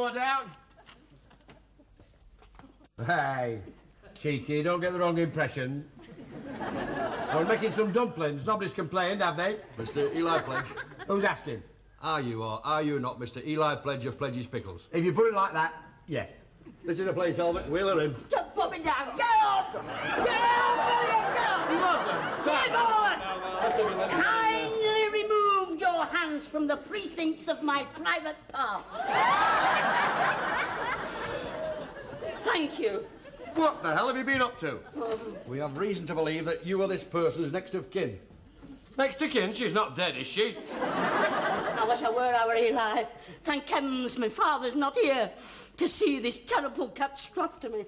lower down. Hey, cheeky, don't get the wrong impression. I was making some dumplings. Nobody's complained, have they? Mr. Eli Pledge. Who's asking? Are you or are you not Mr. Eli Pledge of Pledge's Pickles? If you put it like that, yes. This is a place, Albert. Wheel her in. Just put me down. Get off! Get off! Get off! Kindly remove your hands from the precincts of my private parts. Thank you. What the hell have you been up to? We have reason to believe that you are this person's next of kin. Next of kin? She's not dead, is she? I wish I were our Eli. Thank heavens my father's not here to see this terrible catastrophe.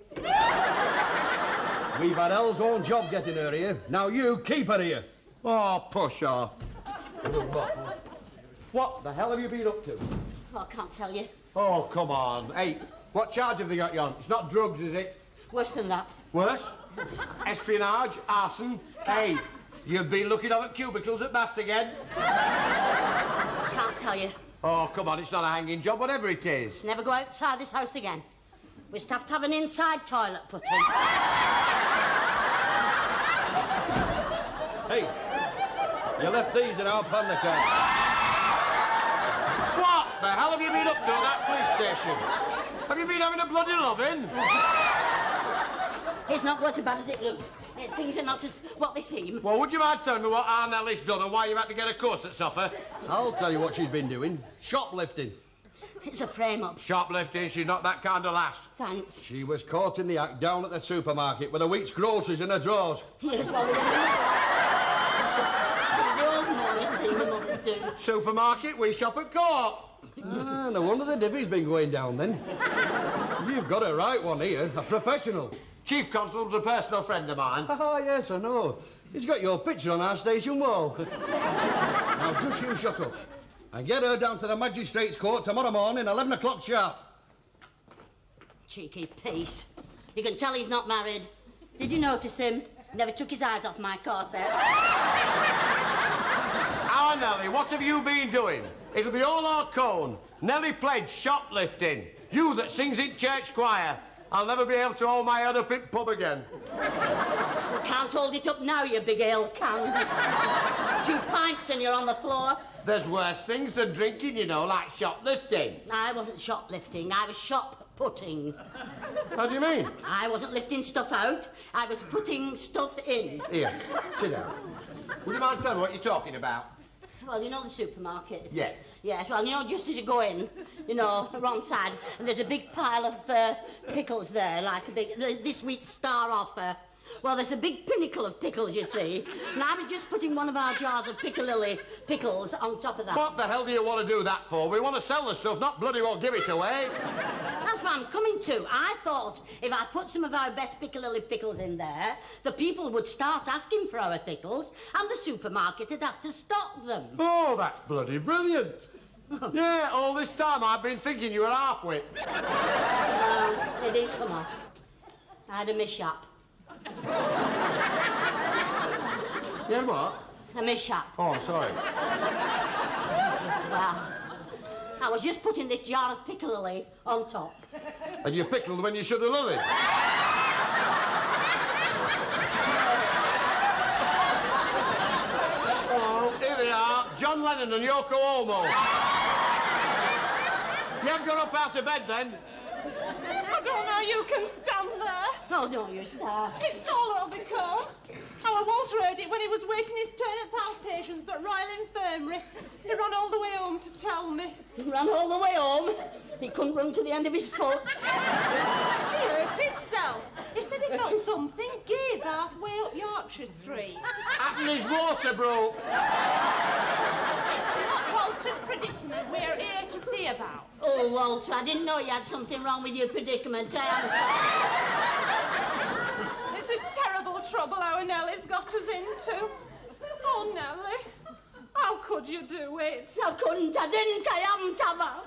We've had Elle's own job getting her here. Now you keep her here. Oh, push off. What the hell have you been up to? Oh, I can't tell you. Oh, come on. Hey, what charge have they got you on? It's not drugs, is it? Worse than that. Worse? Espionage, arson. Hey, you've been looking up at cubicles at Baths again? I can't tell you. Oh, come on, it's not a hanging job, whatever it is. Never go outside this house again. We just have to have an inside toilet put in. Hey, you left these in our pan account. What the hell have you been up to at that police station? Have you been having a bloody loving? It's not quite as bad as it looks. Things are not as what they seem. Well, would you mind telling me what Arnelli's done and why you had to get a course at Suffolk? I'll tell you what she's been doing. Shoplifting. It's a frame-up. Shoplifting, she's not that kind of lass. Thanks. She was caught in the act down at the supermarket with a week's groceries in her drawers. Yes, well, we the old Morris thing the mothers do. Supermarket, we shop at court. Ah, no wonder the divvy's been going down then. You've got a right one here, a professional. Chief Constable's a personal friend of mine. Ah, yes, I know. He's got your picture on our station wall. Now, just you shut up. And get her down to the Magistrates' Court tomorrow morning, 11 o'clock sharp. Cheeky piece. You can tell he's not married. Did you notice him? Never took his eyes off my corset. Our Nellie, what have you been doing? It'll be all our cone. Nellie Pledge, shoplifting. You that sings in church choir. I'll never be able to hold my head up in pub again. You can't hold it up now, you big ale can. 2 pints and you're on the floor. There's worse things than drinking, you know, like shoplifting. I wasn't shoplifting, I was shop-putting. How do you mean? I wasn't lifting stuff out, I was putting stuff in. Here, sit down. Would you mind telling me what you're talking about? Well, you know the supermarket? Yes. Yes, well, you know, just as you go in, you know, wrong side, and there's a big pile of pickles there, like a big, this week's star offer. Well, there's a big pinnacle of pickles, you see, and I was just putting one of our jars of Piccadilly pickles on top of that. What the hell do you want to do that for? We want to sell the stuff, not bloody well give it away. That's what I'm coming to. I thought if I put some of our best Piccadilly pickles in there, the people would start asking for our pickles, and the supermarket would have to stock them. Oh, that's bloody brilliant. Yeah, all this time I've been thinking you were half-wit. They didn't come off. I had a mishap. Yeah, what? A mishap. Oh, sorry. Well, I was just putting this jar of Piccadilly on top. And you pickled when you should have loved it. Oh, here they are. John Lennon and Yoko Ono. You haven't got up out of bed, then? I don't know how you can stand there. Oh, don't you start. It's all over the cone. Our Walter heard it when he was waiting his turn at the outpatients at Royal Infirmary. He ran all the way home to tell me. He ran all the way home. He couldn't run to the end of his foot. He hurt himself. He said he got something give halfway up Yorkshire Street. And his water broke. Not Walter's predicament we're here to see about. Oh, Walter, I didn't know you had something wrong with your predicament. I am sorry. It's this terrible trouble our Nellie's got us into. Oh, Nellie, how could you do it? I couldn't, I didn't, I haven't, have I?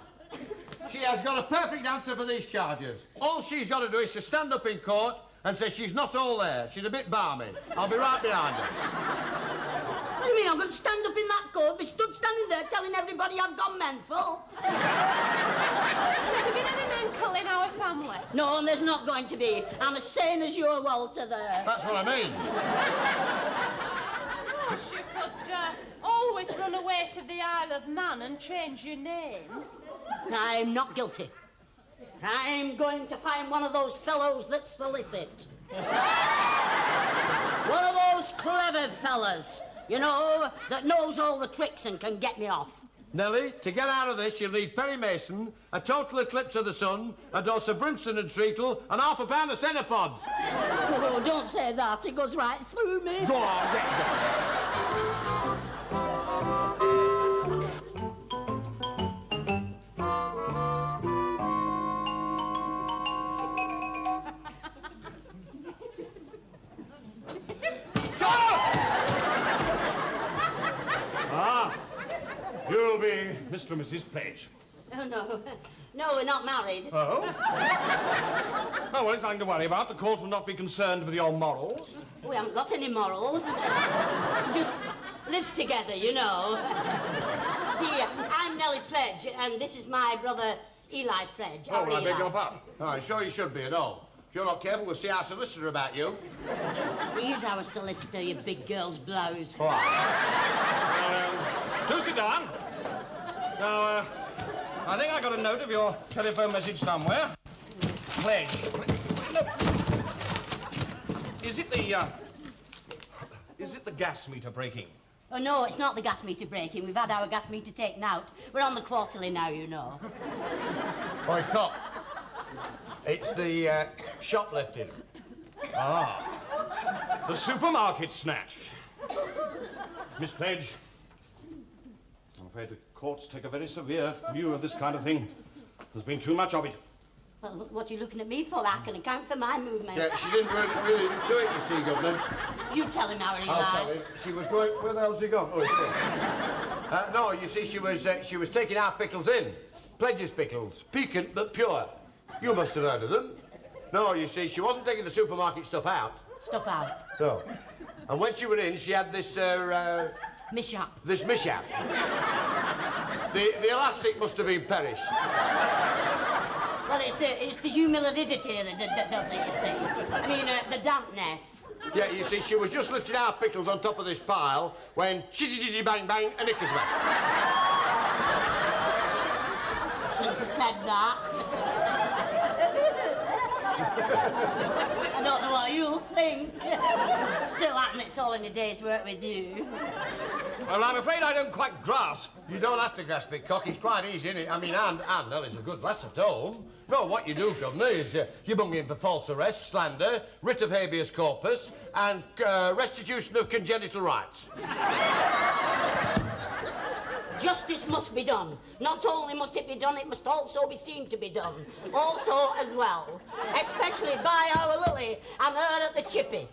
She has got a perfect answer for these charges. All she's got to do is to stand up in court and say she's not all there. She's a bit balmy. I'll be right behind her. What do you mean, I'm going to stand up in that court, be stood standing there telling everybody I've gone mental? Never been any uncle in our family. No, and there's not going to be. I'm the same as your Walter there. That's what I mean. Gosh, you could always run away to the Isle of Man and change your name. I'm not guilty. I'm going to find one of those fellows that solicit. One of those clever fellas, you know, that knows all the tricks and can get me off. Nellie, to get out of this, you'll need Perry Mason, a total eclipse of the sun, a dose of brimstone and treacle, and half a pound of cenopods. Oh, don't say that. It goes right through me. Go on, get going. You'll be Mr. and Mrs. Pledge. Oh, no. No, we're not married. Oh? Oh, well, it's nothing to worry about. The court will not be concerned with your morals. We haven't got any morals. Just live together, you know. See, I'm Nellie Pledge, and this is my brother, Eli Pledge. Oh, well, I beg your pardon. Oh, I'm sure you should be at all. If you're not careful, we'll see our solicitor about you. He's our solicitor, you big girl's blouse. All right. Do sit down. Now, I think I got a note of your telephone message somewhere. Pledge. Is it the gas meter breaking? Oh, no, it's not the gas meter breaking. We've had our gas meter taken out. We're on the quarterly now, you know. Oi, cop. It's the shoplifting. The supermarket snatch. Miss Pledge, I'm afraid the courts take a very severe view of this kind of thing. There's been too much of it. Well, what are you looking at me for? I can account for my movements. Yeah, she didn't really do it, you see, Governor. You tell him, Harry. I'll tell him. She was going... Where the hell's he gone? Oh, he's here. No, you see, she was taking our pickles in. Pledge's pickles. Piquant but pure. You must have heard of them. No, you see, she wasn't taking the supermarket stuff out. Stuff out. No. And when she went in, she had this, Mishap. this mishap. The elastic must have been perished. Well, it's the humidity that does it, you think. I mean, the dampness. Yeah, you see, she was just lifting our pickles on top of this pile when chitty bang bang, a knickers went. Shouldn't have said that. I don't know what you'll think. Still happen, it's all in a day's work with you. Well, I'm afraid I don't quite grasp. You don't have to grasp it, Cock. It's quite easy, isn't it? I mean, Anne Nellie's a good lass at home. No, what you do, Governor, is you bung in for false arrest, slander, writ of habeas corpus, and restitution of congenital rights. Justice must be done. Not only must it be done, it must also be seen to be done. Also as well. Especially by our Lily and her at the chippy.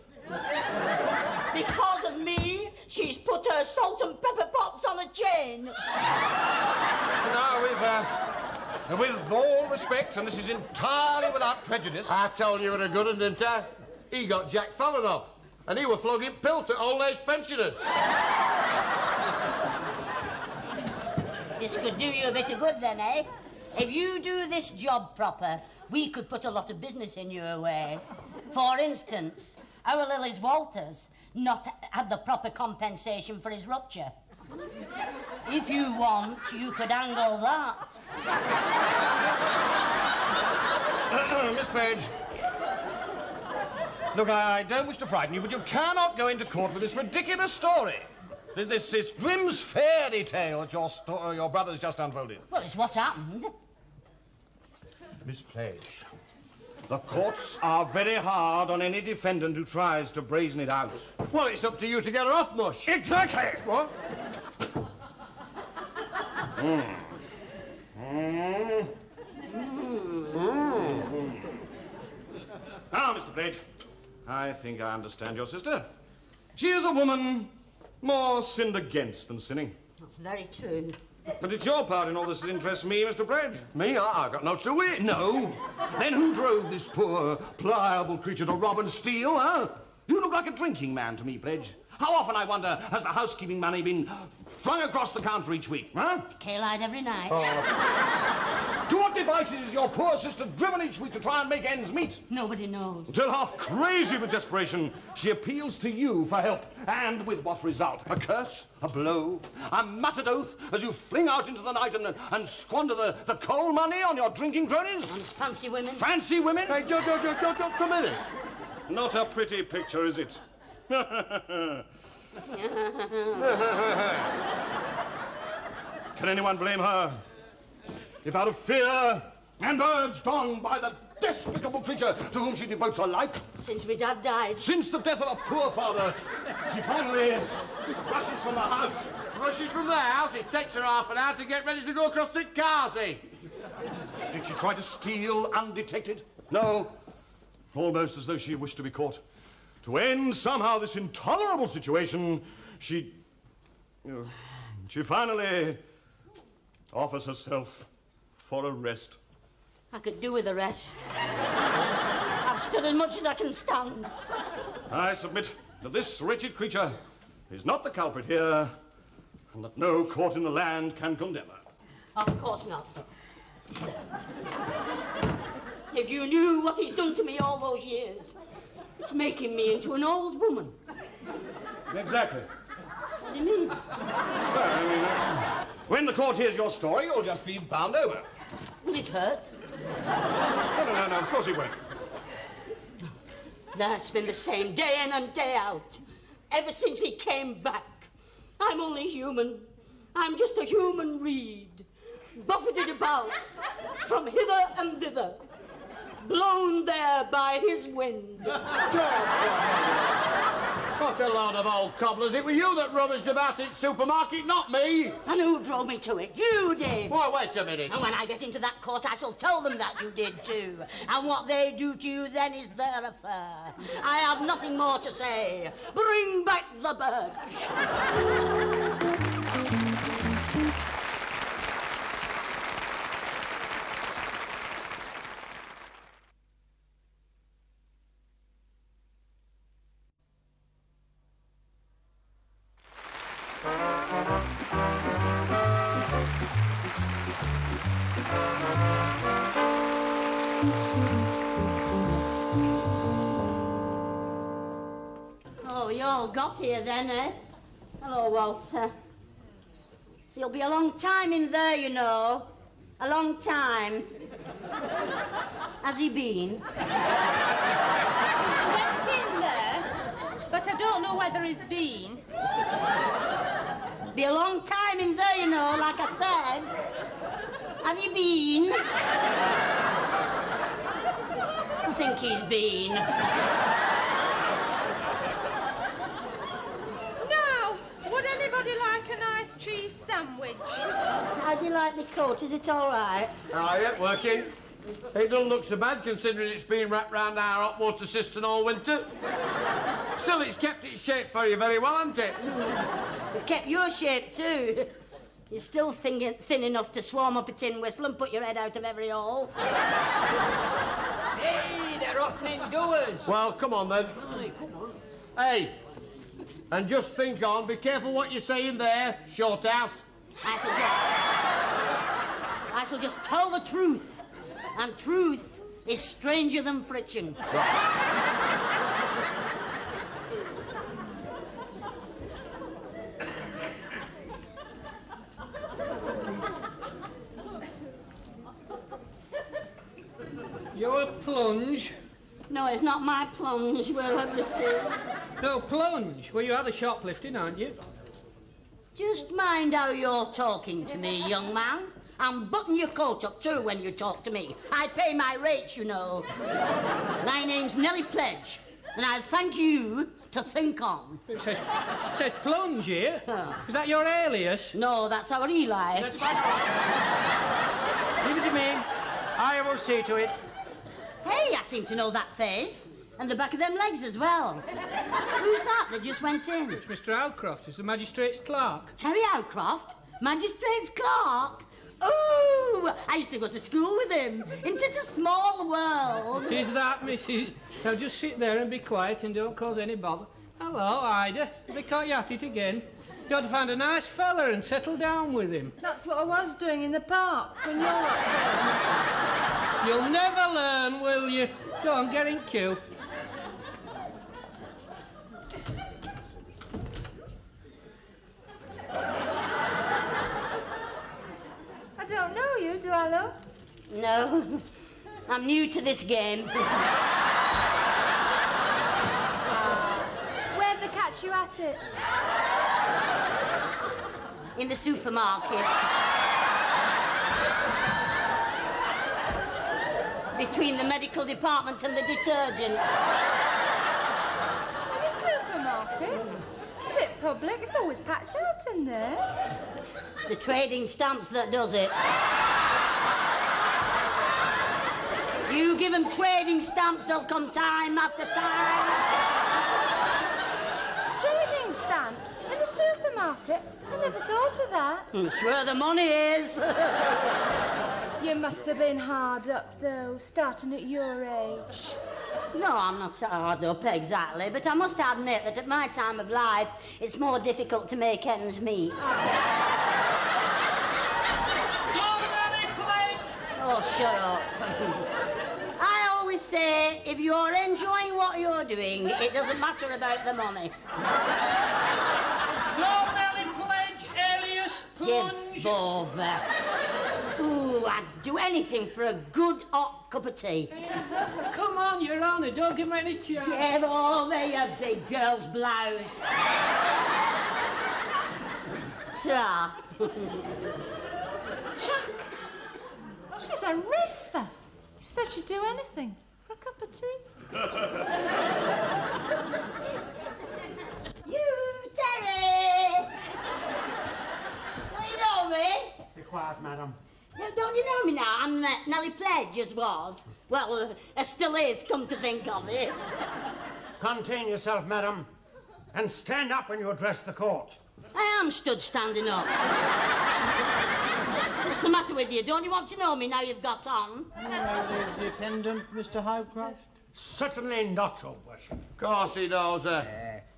Because of me, she's put her salt and pepper pots on a chain. Now, with all respect, and this is entirely without prejudice... I told you were a good one, didn't I? He got Jack Fallon off, and he were flogging pills at old-age pensioners. This could do you a bit of good then, eh? If you do this job proper, we could put a lot of business in your way. For instance, our Lily's Walters not had the proper compensation for his rupture. If you want, you could angle that. Miss Page. Look, I don't wish to frighten you, but you cannot go into court with this ridiculous story. This Grimm's fairy tale that your brother's just unfolded. Well, it's what happened. Miss Page, the courts are very hard on any defendant who tries to brazen it out. Well, it's up to you to get her off, Mush. Exactly! What? Now, Mr. Page, I think I understand your sister. She is a woman more sinned against than sinning. That's very true. But it's your part in all this that interests me, Mr. Pledge. Me? I got no to do with it. No. Then who drove this poor, pliable creature to rob and steal, huh? You look like a drinking man to me, Pledge. How often, I wonder, has the housekeeping money been flung across the counter each week, huh? K-Light every night. To what devices is your poor sister driven each week to try and make ends meet? Nobody knows. Until half crazy with desperation, she appeals to you for help. And with what result? A curse? A blow? A muttered oath as you fling out into the night and squander the coal money on your drinking cronies? And fancy women. Fancy women? Hey, just a minute. Not a pretty picture, is it? Can anyone blame her? If out of fear and urged on by the despicable creature to whom she devotes her life, Since my dad died. since the death of her poor father, she finally rushes from the house. Rushes from the house, it takes her half an hour to get ready to go across to Carsey. Did she try to steal undetected? No. Almost as though she wished to be caught. To end somehow this intolerable situation, she finally offers herself for a rest. I could do with a rest. I've stood as much as I can stand. I submit that this wretched creature is not the culprit here, and that no court in the land can condemn her. Of course not. If you knew what he's done to me all those years, it's making me into an old woman. Exactly. What do you mean? Well, I mean, when the court hears your story, you'll just be bound over. Will it hurt? No, of course it won't. That's been the same day in and day out. Ever since he came back. I'm only human. I'm just a human reed. Buffeted about from hither and thither. Blown there by his wind. What a load of old cobblers. It was you that rummaged about in supermarket, not me. And who drove me to it? You did. Well, wait a minute. And when I get into that court, I shall tell them that you did too. And what they do to you then is their affair. I have nothing more to say. Bring back the birch. Oh, you all got here then, eh? Hello, Walter. You'll be a long time in there, you know. A long time. Has he been? I went in there, but I don't know whether he's been. Be a long time in there, you know, like I said. Have you been? I think he's been. Now, would anybody like a nice cheese sandwich? How do you like the coat? Is it all right? Oh, yeah, working. It doesn't look so bad considering it's been wrapped round our hot water cistern all winter. Still, it's kept its shape for you very well, hasn't it? You've kept your shape too. You're still thin enough to swarm up a tin whistle and put your head out of every hole. Hey, they're opening doors. Well, come on then. Aye, come on. Hey, and just think on, be careful what you're saying there, short house. I shall just tell the truth. And truth is stranger than friction. Your plunge? No, it's not my plunge. We'll have the two. No, plunge. Well, you had a shoplifting, aren't you? Just mind how you're talking to me, young man. And button your coat up, too, when you talk to me. I pay my rates, you know. My name's Nellie Pledge, and I thank you to think on. It says plunge here. Oh. Is that your alias? No, that's our Eli. Leave it to me. I will see to it. Hey, I seem to know that face. And the back of them legs as well. Who's that just went in? It's Mr. Howcroft. He's the magistrate's clerk. Terry Howcroft? Magistrate's clerk? Ooh, I used to go to school with him. In such a small world. Is that, Mrs.? Now just sit there and be quiet and don't cause any bother. Hello, Ida. They caught you at it again. You ought to find a nice fella and settle down with him. That's what I was doing in the park when you're like... You'll never learn, will you? Go on, get in queue. I don't know you, do I, love? No, I'm new to this game. Where'd they catch you at it? In the supermarket. Between the medical department and the detergents. In the supermarket? It's a bit public. It's always packed out in there. It's the trading stamps that does it. You give them trading stamps, they'll come time after time. Trading stamps in a supermarket? I never thought of that. It's where the money is. You must have been hard up, though, starting at your age. No, I'm not hard up exactly, but I must admit that at my time of life, it's more difficult to make ends meet. Oh, shut up. I always say, if you're enjoying what you're doing, it doesn't matter about the money. Give over. Ooh, I'd do anything for a good hot cup of tea. Come on, Your Honour, don't give me any chance. Give over, you big girl's blouse. Ta. Chuck, she's a ripper. She said she'd do anything for a cup of tea. You, Terry! Don't you know me? Be quiet, madam. No, don't you know me now? I'm Nellie Pledge, as was. Well, still is, come to think of it. Contain yourself, madam, and stand up when you address the court. I am stood standing up. What's the matter with you? Don't you want to know me now you've got on? You know the defendant, Mr. Howcroft? Certainly not, Your Worship. Of course he knows her.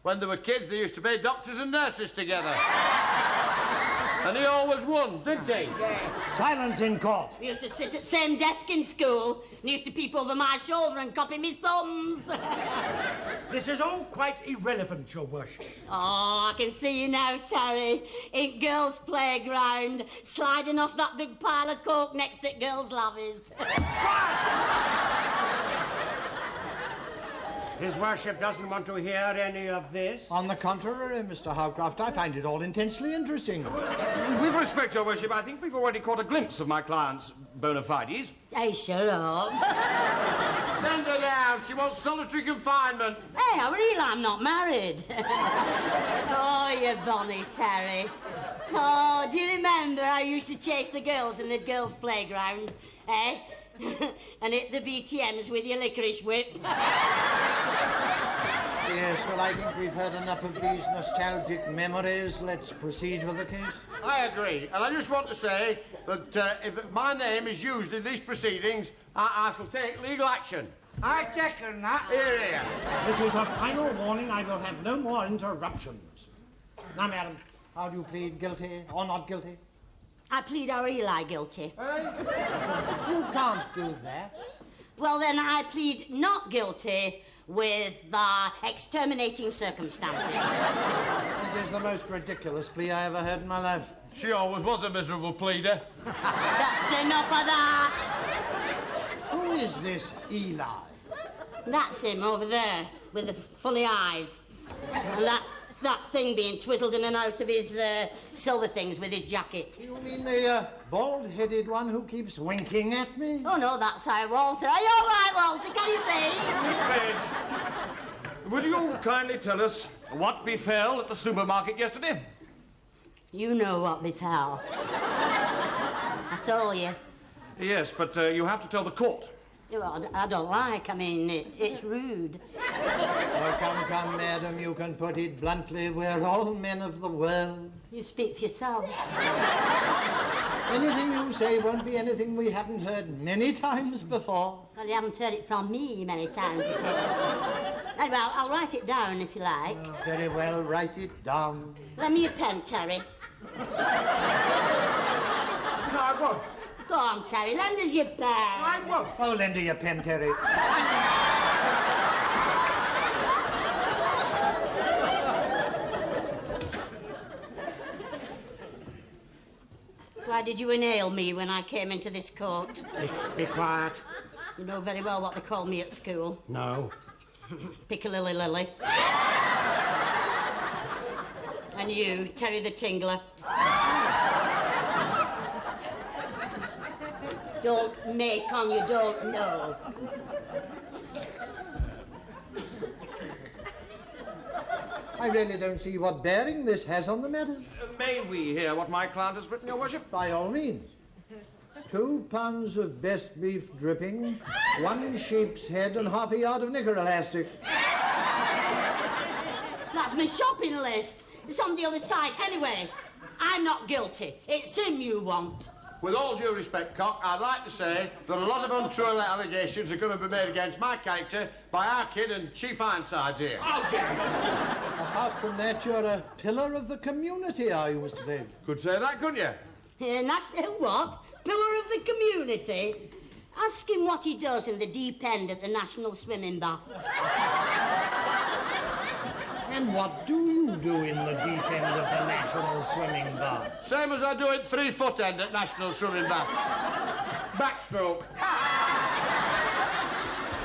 When they were kids, they used to be doctors and nurses together. And he always won, didn't he? Silence in court. We used to sit at the same desk in school and used to peep over my shoulder and copy me sums. This is all quite irrelevant, Your Worship. Oh, I can see you now, Terry, in girls' playground, sliding off that big pile of coke next to girls' lavies. His Worship doesn't want to hear any of this. On the contrary, Mr. Howcroft, I find it all intensely interesting. With respect, Your Worship, I think we've already caught a glimpse of my client's bona fides. Hey, shut up. Send her down. She wants solitary confinement. Hey, I realize I'm not married. Oh, you bonny Terry. Oh, do you remember how you used to chase the girls in the girls' playground? Eh? And hit the BTMs with your licorice whip. Yes, well, I think we've heard enough of these nostalgic memories. Let's proceed with the case. I agree. And I just want to say that if my name is used in these proceedings, I shall take legal action. I second that. Here, here. This is a final warning. I will have no more interruptions. Now, madam, how do you plead, guilty or not guilty? I plead our Eli guilty. You can't do that. Well, then I plead not guilty with exterminating circumstances. This is the most ridiculous plea I ever heard in my life. She always was a miserable pleader. That's enough of that. Who is this Eli? That's him over there with the funny eyes. And that thing being twizzled in and out of his silver things with his jacket. You mean the bald-headed one who keeps winking at me? Oh, no, that's how Walter. Are you all right, Walter? Can you see? Miss Page, would you kindly tell us what befell at the supermarket yesterday? You know what befell. I told you. Yes, but you have to tell the court. Well, I don't like. I mean, it's rude. Oh, come, madam, you can put it bluntly. We're all men of the world. You speak for yourself. Anything you say won't be anything we haven't heard many times before. Well, you haven't heard it from me many times before. Anyway, I'll write it down if you like. Oh, very well, write it down. Lend me a pen, Terry. No, I won't. Go on, Terry, lend us your pen. I won't. Oh, lend her your pen, Terry. Why did you inhale me when I came into this court? Be quiet. You know very well what they call me at school. No. Piccalilli Lily. And you, Terry the Tingler. Don't make on you don't know. I really don't see what bearing this has on the matter. May we hear what my client has written, Your Worship? By all means. 2 pounds of best beef dripping, 1 sheep's head, and half a yard of knicker elastic. That's my shopping list. It's on the other side. Anyway, I'm not guilty. It's him you want. With all due respect, Cock, I'd like to say that a lot of untrue allegations are going to be made against my character by our kid and Chief Ironsides here. Oh, dear. Apart from that, you're a pillar of the community, are you, Mr. Page? Could say that, couldn't you? What? Pillar of the community? Ask him what he does in the deep end at the National Swimming Baths. And what do you do in the deep end of the National Swimming Bath? Same as I do at 3-foot end at National Swimming Baths. Backstroke.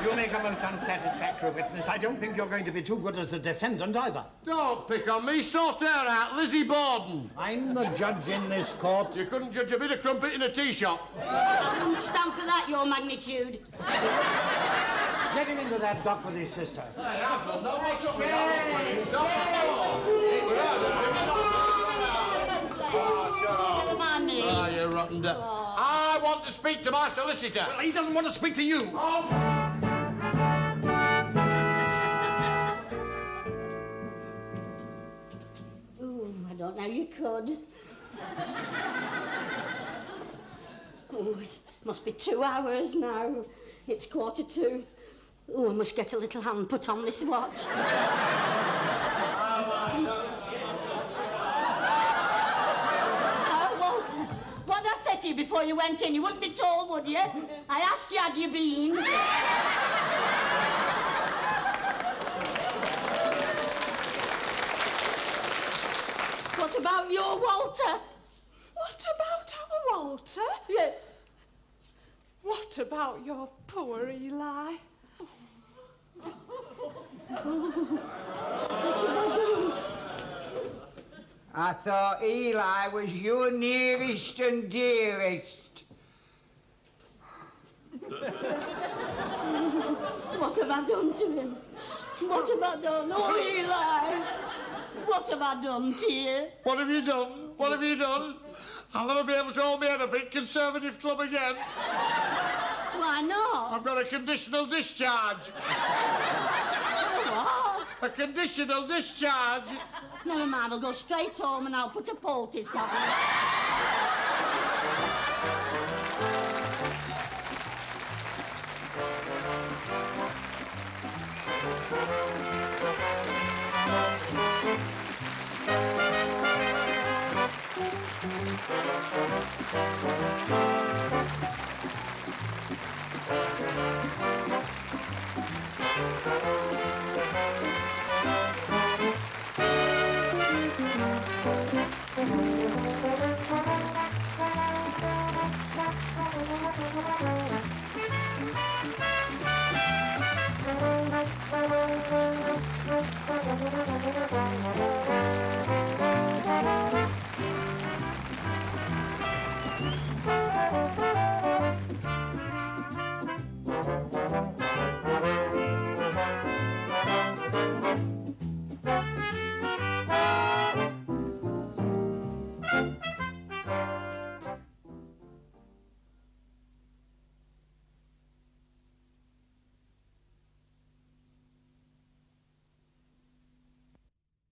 You make a most unsatisfactory witness. I don't think you're going to be too good as a defendant either. Don't pick on me. Sort her out, Lizzie Borden. I'm the judge in this court. You couldn't judge a bit of crumpet in a tea shop. Don't stand for that, your magnitude. Get him into that dock with his sister. Never mind me. Ah, you rotten duck. I want to speak to my solicitor. Well, he doesn't want to speak to you. Ooh, I don't know you could. Oh, it must be 2 hours now. It's 1:45. Oh, I must get a little hand put on this watch. Oh, Walter, what did I say to you before you went in? You wouldn't be told, would you? I asked you, had you been? What about your Walter? What about our Walter? Yes. What about your poor Eli? I thought Eli was your nearest and dearest. What have I done to him? What have I done? Oh, Eli! What have I done to you? What have you done? What have you done? I'll never be able to hold my head up in Conservative Club again. Why not? I've got a conditional discharge. What? A conditional discharge. Never mind, I'll go straight home and I'll put a poultice on. Thank you.